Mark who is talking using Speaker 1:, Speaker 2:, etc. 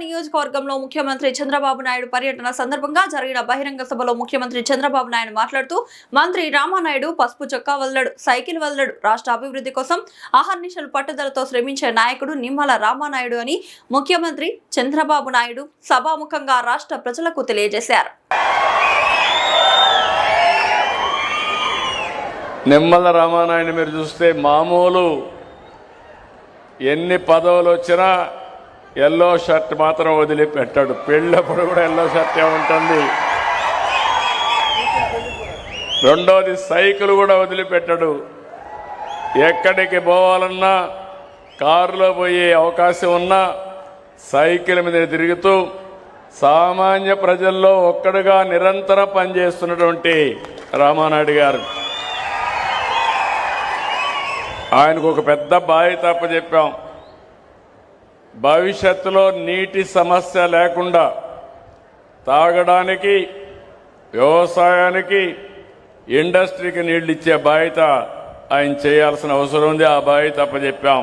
Speaker 1: నియోజకవర్గంలో ముఖ్యమంత్రి చంద్రబాబు నాయుడు పర్యటన సందర్భంగా జరిగిన బహిరంగ సభలో ముఖ్యమంత్రి చంద్రబాబు నాయుడు మాట్లాడుతూ మంత్రి రామానాయుడు పసుపు చొక్కా వదలడు, సైకిల్ వదలడు, రాష్ట్ర అభివృద్ధి కోసం అహర్నిశలు పట్టుదలతో శ్రమించే నాయకుడు నిమ్మల రామానాయుడు అని ముఖ్యమంత్రి చంద్రబాబు నాయుడు సభాముఖంగా రాష్ట్ర ప్రజలకు తెలియజేశారు.
Speaker 2: నిమ్మల రామానాయుడు మీరు చూస్తే మామూలు ఎన్ని పదవులు వచ్చినా ఎల్లో షర్ట్ మాత్రం వదిలిపెట్టాడు. పెళ్ళప్పుడు కూడా ఎల్లో షర్టే ఉంటుంది. రెండోది సైకిల్ కూడా వదిలిపెట్టాడు. ఎక్కడికి పోవాలన్నా కారులో పోయే అవకాశం ఉన్నా సైకిల్ మీద తిరుగుతూ సామాన్య ప్రజల్లో ఒక్కడుగా నిరంతరం పనిచేస్తున్నటువంటి రామానాయుడు గారు, ఆయనకు ఒక పెద్ద బాధ్యత అప్పచెప్పాం. భవిష్యత్తులో నీటి సమస్య లేకుండా తాగడానికి, వ్యవసాయానికి, ఇండస్ట్రీకి నీళ్ళు ఇచ్చే బాధ్యత ఆయన చేయాల్సిన అవసరం ఉంది. ఆ బాధ్యత అప్పచెప్పాం.